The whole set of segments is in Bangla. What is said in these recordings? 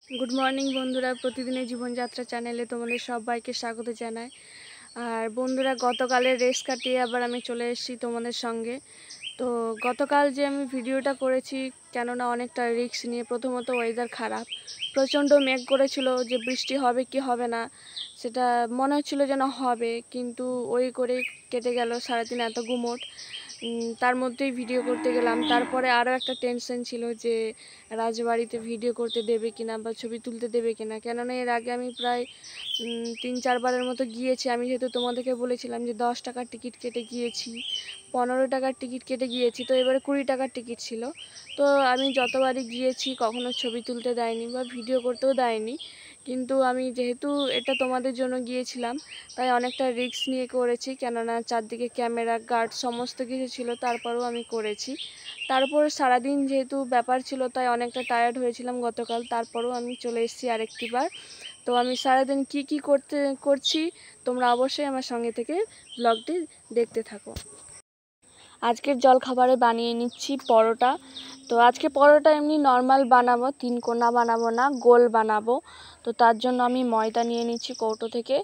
গুড মর্নিং বন্ধুরা, প্রতিদিনের জীবনযাত্রা চ্যানেলে তোমাদের সবাইকে স্বাগত জানাই। আর বন্ধুরা, গতকালের রেস কাটিয়ে আবার আমি চলে এসেছি তোমাদের সঙ্গে। তো গতকাল যে আমি ভিডিওটা করেছি, কেননা অনেকটা রিস্ক নিয়ে। প্রথমত ওয়েদার খারাপ, প্রচণ্ড মেঘ করেছিল যে বৃষ্টি হবে কি হবে না, সেটা মনে হচ্ছিল যেন হবে, কিন্তু ওই করে কেটে গেল সারাদিন এত গুমোট। তার মধ্যেই ভিডিও করতে গেলাম। তারপরে আরও একটা টেনশন ছিল যে রাজবাড়িতে ভিডিও করতে দেবে কিনা বা ছবি তুলতে দেবে কিনা, কেননা এর আগে আমি প্রায় 3-4বারের মতো গিয়েছি। আমি যেহেতু তোমাদেরকে বলেছিলাম যে 10 টাকার টিকিট কেটে গিয়েছি, 15 টাকার টিকিট কেটে গিয়েছি, তো এবারে 20 টাকার টিকিট ছিল। তো আমি যতবারই গিয়েছি কখনো ছবি তুলতে দেয়নি বা ভিডিও করতেও দেয়নি, কিন্তু আমি যেহেতু এটা তোমাদের জন্য গিয়েছিলাম তাই অনেকটা রিস্ক নিয়ে করেছি, কেননা চারদিকে ক্যামেরা গার্ড সমস্ত কিছু ছিল, তারপরেও আমি করেছি। তারপর সারাদিন যেহেতু ব্যাপার ছিল তাই অনেকটা টায়ার্ড হয়েছিলাম গতকাল, তারপরেও আমি চলে এসেছি আরেকটি বার। তো আমি সারাদিন কি করছি তোমরা অবশ্যই আমার সঙ্গে থেকে ব্লগটি দেখতে থাকো। আজকের জলখাবারে বানিয়ে নিচ্ছি পরোটা। তো আজকে পরোটা এমনি নর্মাল বানাবো, 3 কোনা বানাবো না, গোল বানাবো। তো তার জন্য আমি ময়দা নিয়ে নিচ্ছি কৌটো থেকে।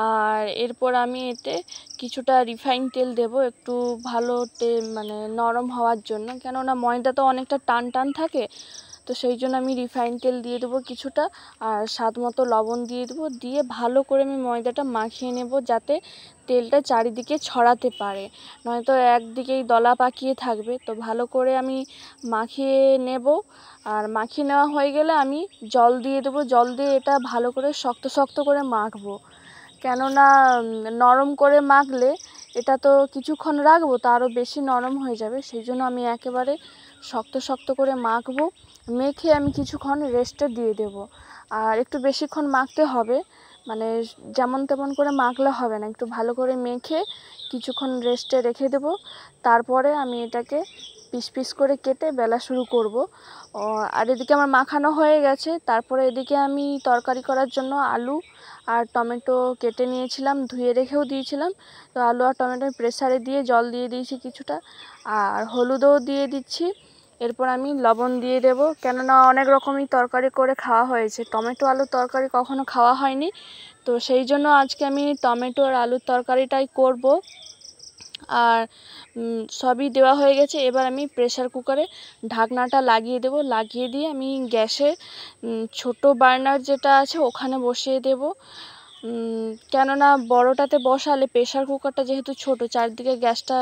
আর এরপর আমি এতে কিছুটা রিফাইন তেল দেব, একটু ভালো মানে নরম হওয়ার জন্য, কেননা ময়দা তো অনেকটা টান টান থাকে। তো সেই জন্য আমি রিফাইন তেল দিয়ে দেবো কিছুটা, আর স্বাদ মতো লবণ দিয়ে দেবো। দিয়ে ভালো করে আমি ময়দাটা মাখিয়ে নেব, যাতে তেলটা চারিদিকে ছড়াতে পারে, নয়তো একদিকেই দলা পাকিয়ে থাকবে। তো ভালো করে আমি মাখিয়ে নেব। আর মাখিয়ে নেওয়া হয়ে গেলে আমি জল দিয়ে দেবো। জল দিয়ে এটা ভালো করে শক্ত শক্ত করে মাখবো, কেননা নরম করে মাখলে এটা তো কিছুক্ষণ রাখবো তো আরও বেশি নরম হয়ে যাবে। সেই জন্য আমি একেবারে শক্ত শক্ত করে মাখবো। মেখে আমি কিছুক্ষণ রেস্টে দিয়ে দেব। আর একটু বেশিক্ষণ মাখতে হবে, মানে যেমন তেমন করে মাখলে হবে না, একটু ভালো করে মেখে কিছুক্ষণ রেস্টে রেখে দেব। তারপরে আমি এটাকে পিস পিস করে কেটে বেলা শুরু করব। আর এদিকে আমার মাখানো হয়ে গেছে। তারপরে এদিকে আমি তরকারি করার জন্য আলু আর টমেটো কেটে নিয়েছিলাম, ধুয়ে রেখেও দিয়েছিলাম। তো আলু আর টমেটো প্রেসারে দিয়ে জল দিয়ে দিয়েছি কিছুটা, আর হলুদও দিয়ে দিচ্ছি। এরপর আমি লবণ দিয়ে দেব, কেননা অনেক রকমই তরকারি করে খাওয়া হয়েছে, টমেটো আলুর তরকারি কখনো খাওয়া হয়নি। তো সেই জন্য আজকে আমি টমেটো আর আলুর তরকারিটাই করব। আর সবই দেওয়া হয়ে গেছে। এবার আমি প্রেসার কুকারে ঢাকনাটা লাগিয়ে দেব। লাগিয়ে দিয়ে আমি গ্যাসে ছোট বার্নার যেটা আছে ওখানে বসিয়ে দেব, কেননা বড়টাতে বসালে প্রেসার কুকারটা যেহেতু ছোট, চারদিকে গ্যাসটা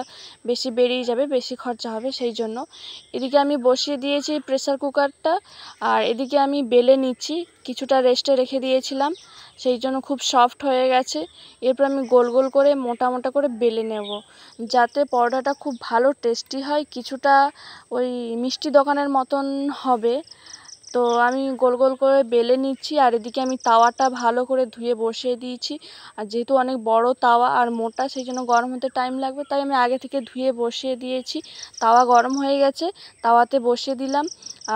বেশি বেরিয়ে যাবে, বেশি খরচা হবে। সেই জন্য এদিকে আমি বসিয়ে দিয়েছি প্রেসার কুকারটা, আর এদিকে আমি বেলে নিচ্ছি। কিছুটা রেস্টে রেখে দিয়েছিলাম, সেই জন্য খুব সফট হয়ে গেছে। এরপর আমি গোল গোল করে মোটা মোটা করে বেলে নেব, যাতে পরোটাটা খুব ভালো টেস্টি হয়, কিছুটা ওই মিষ্টি দোকানের মতন হবে। তো আমি গোল গোল করে বেলে নিচ্ছি। আর এদিকে আমি তাওয়াটা ভালো করে ধুয়ে বসিয়ে দিয়েছি। আর যেহেতু অনেক বড় তাওয়া আর মোটা, সেই জন্য গরম হতে টাইম লাগবে, তাই আমি আগে থেকে ধুয়ে বসিয়ে দিয়েছি। তাওয়া গরম হয়ে গেছে, তাওয়াতে বসিয়ে দিলাম।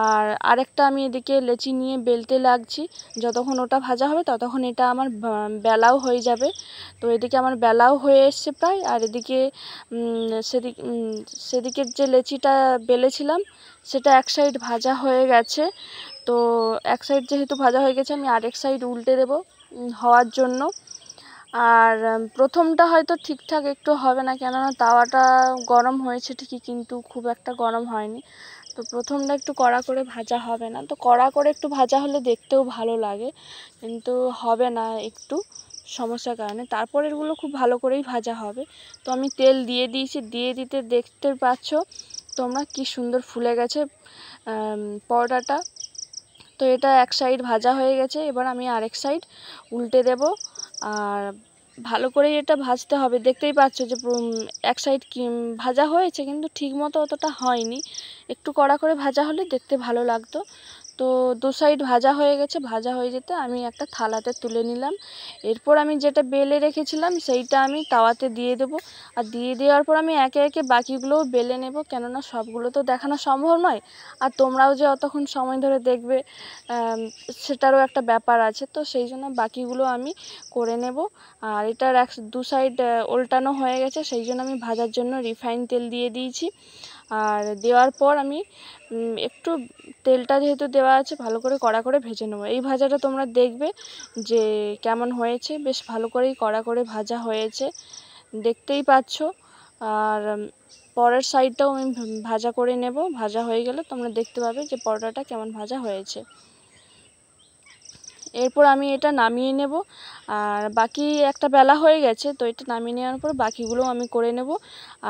আর আরেকটা আমি এদিকে লেচি নিয়ে বেলতে লাগছি। যতক্ষণ ওটা ভাজা হবে ততক্ষণ এটা আমার বেলাও হয়ে যাবে। তো এদিকে আমার বেলাও হয়ে এসছে প্রায়। আর এদিকে সেদিকের যে লেচিটা বেলেছিলাম সেটা এক সাইড ভাজা হয়ে গেছে। তো এক সাইড যেহেতু ভাজা হয়ে গেছে, আমি আরেক সাইড উল্টে দেব হওয়ার জন্য। আর প্রথমটা হয়তো ঠিকঠাক একটু হবে না, কেননা তাওয়াটা গরম হয়েছে ঠিকই, কিন্তু খুব একটা গরম হয়নি। তো প্রথমটা একটু কড়া করে ভাজা হবে না, তো কড়া করে একটু ভাজা হলে দেখতেও ভালো লাগে, কিন্তু হবে না একটু সমস্যার কারণে। তারপরেরগুলো খুব ভালো করেই ভাজা হবে। তো আমি তেল দিয়ে দিয়েছি, দিয়ে দিতে দেখতে পাচ্ছ তোমরা কি সুন্দর ফুলে গেছে পরোটাটা। তো এটা এক সাইড ভাজা হয়ে গেছে, এবার আমি আরেক সাইড উল্টে দেব। আর ভালো করেই এটা ভাজতে হবে। দেখতেই পাচ্ছ যে এক সাইড ভাজা হয়েছে, কিন্তু ঠিকমতো অতটা হয়নি, একটু কড়া করে ভাজা হলে দেখতে ভালো লাগতো। তো দু সাইড ভাজা হয়ে গেছে, ভাজা হয়ে যেতে আমি একটা থালাতে তুলে নিলাম। এরপর আমি যেটা বেলে রেখেছিলাম সেইটা আমি তাওয়াতে দিয়ে দেবো। আর দিয়ে দেওয়ার পর আমি একে একে বাকিগুলোও বেলে নেব, কেননা সবগুলো তো দেখানো সম্ভব নয়। আর তোমরাও যে অতক্ষণ সময় ধরে দেখবে সেটারও একটা ব্যাপার আছে। তো সেই জন্য বাকিগুলো আমি করে নেব। আর এটার দু সাইড উল্টানো হয়ে গেছে, সেই জন্য আমি ভাজার জন্য রিফাইন তেল দিয়ে দিয়েছি। আর দেওয়ার পর আমি একটু তেলটা যেহেতু দেওয়া আছে ভালো করে কড়া করে ভেজে নেবো। এই ভাজাটা তোমরা দেখবে যে কেমন হয়েছে, বেশ ভালো করেই কড়া করে ভাজা হয়েছে, দেখতেই পাচ্ছ। আর পরের সাইডটাও আমি ভাজা করে নেব, ভাজা হয়ে গেলে তোমরা দেখতে পাবে যে পরোটাটা কেমন ভাজা হয়েছে। এরপর আমি এটা নামিয়ে নেব। আর বাকি একটা বেলা হয়ে গেছে, তো এটা নামিয়ে নেওয়ার পর বাকিগুলো আমি করে নেব।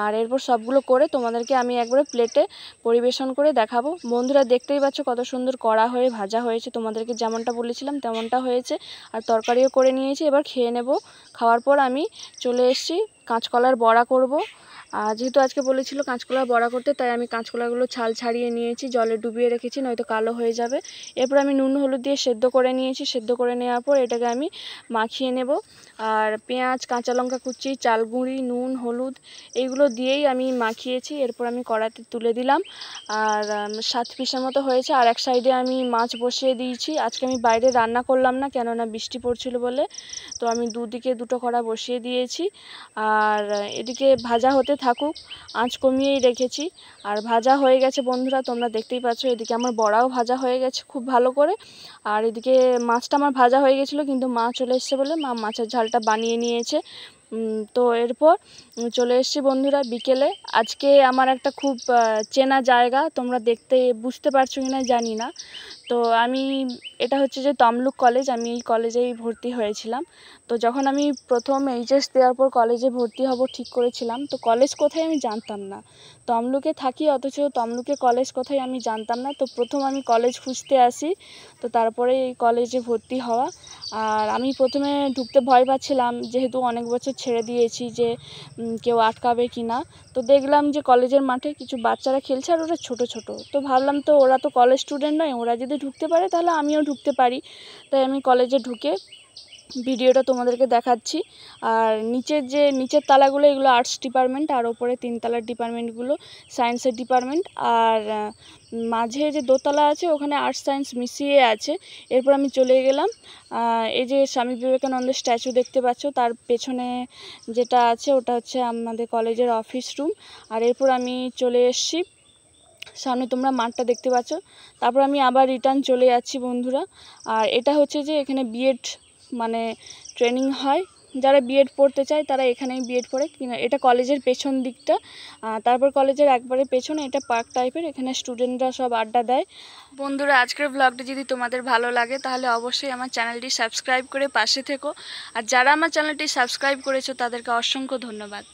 আর এরপর সবগুলো করে তোমাদেরকে আমি একবারে প্লেটে পরিবেশন করে দেখাবো। বন্ধুরা দেখতেই পাচ্ছ কত সুন্দর কড়া হয়ে ভাজা হয়েছে, তোমাদেরকে যেমনটা বলেছিলাম তেমনটা হয়েছে। আর তরকারিও করে নিয়েছি, এবার খেয়ে নেব। খাওয়ার পর আমি চলে এসেছি কাঁচকলার বড়া করব। আর যেহেতু আজকে বলেছিল কাঁচকলার বড়া করতে, তাই আমি কাঁচকলাগুলো ছাল ছাড়িয়ে নিয়েছি, জলে ডুবিয়ে রেখেছি, নয়তো কালো হয়ে যাবে। এরপর আমি নুন হলুদ দিয়ে সেদ্ধ করে নিয়েছি। সেদ্ধ করে নেওয়ার পর এটাকে আমি মাখিয়ে নেব। আর পেঁয়াজ, কাঁচা লঙ্কা কুচি, চাল গুঁড়ি, নুন, হলুদ এইগুলো দিয়েই আমি মাখিয়েছি। এরপর আমি কড়াতে তুলে দিলাম। আর 7 পিসের মতো হয়েছে। আর এক সাইডে আমি মাছ বসিয়ে দিয়েছি। আজকে আমি বাইরে রান্না করলাম না, কেননা বৃষ্টি পড়ছিল বলে। তো আমি দুদিকে দুটো কড়া বসিয়ে দিয়েছি। আর এদিকে ভাজা হতে থাকুক, আঁচ কমিয়েই রেখেছি। আর ভাজা হয়ে গেছে বন্ধুরা, তোমরা দেখতেই পাচ্ছ। এদিকে আমার বড়াও ভাজা হয়ে গেছে খুব ভালো করে। আর এদিকে মাছটা আমার ভাজা হয়ে গেছিলো, কিন্তু মা চলে এসছে বলে মা মাছের ঝালটা বানিয়ে নিয়েছে। তো এরপর চলে এসেছি বন্ধুরা বিকেলে। আজকে আমার একটা খুব চেনা জায়গা, তোমরা বুঝতে পারছো কিনা জানি না। তো এটা হচ্ছে যে তমলুক কলেজ, আমি এই কলেজেই ভর্তি হয়েছিলাম। তো যখন আমি প্রথম এইচএস দেওয়ার পর কলেজে ভর্তি হব ঠিক করেছিলাম, তো কলেজ কোথায় আমি জানতাম না। তমলুকে থাকি, অথচ তমলুকে কলেজ কোথায় আমি জানতাম না। তো প্রথম আমি কলেজ খুঁজতে আসি, তো তারপরে এই কলেজে ভর্তি হওয়া। আর আমি প্রথমে ঢুকতে ভয় পাচ্ছিলাম, যেহেতু অনেক বছর ছেড়ে দিয়েছি, যে কেউ আটকাবে কি না। তো দেখলাম যে কলেজের মাঠে কিছু বাচ্চারা খেলছে, আর ওরা ছোট ছোট। তো ভাবলাম তো ওরা তো কলেজ স্টুডেন্ট নয়, ওরা যদি ঢুকতে পারে তাহলে আমিও ঢুকতে পারি। তাই আমি কলেজে ঢুকে ভিডিওটা তোমাদেরকে দেখাচ্ছি। আর নিচের তালাগুলো এগুলো আর্টস ডিপার্টমেন্ট, আর ওপরে 3 তলার ডিপার্টমেন্টগুলো সায়েন্সের ডিপার্টমেন্ট। আর মাঝে যে দোতলা আছে ওখানে আর্টস সায়েন্স মিশিয়ে আছে। এরপর আমি চলে গেলাম, এই যে স্বামী বিবেকানন্দের স্ট্যাচু দেখতে পাচ্ছ, তার পেছনে যেটা আছে ওটা হচ্ছে আমাদের কলেজের অফিস রুম। আর এরপর আমি চলে এসেছি সামনে, তোমরা মাঠটা দেখতে পাচ্ছ। তারপর আমি আবার রিটার্ন চলে যাচ্ছি বন্ধুরা। আর এটা হচ্ছে যে এখানে বিএড মানে ট্রেনিং হয়, যারা বিএড পড়তে চায় তারা এখানেই বিএড পড়ে কিনা। এটা কলেজের পেছন দিকটা। তারপর কলেজের একবারে পেছনে এটা পার্ক টাইপের, এখানে স্টুডেন্টরা সব আড্ডা দেয়। বন্ধুরা আজকের ব্লগটা যদি তোমাদের ভালো লাগে তাহলে অবশ্যই আমার চ্যানেলটি সাবস্ক্রাইব করে পাশে থেকো। আর যারা আমার চ্যানেলটি সাবস্ক্রাইব করেছো তাদেরকে অসংখ্য ধন্যবাদ।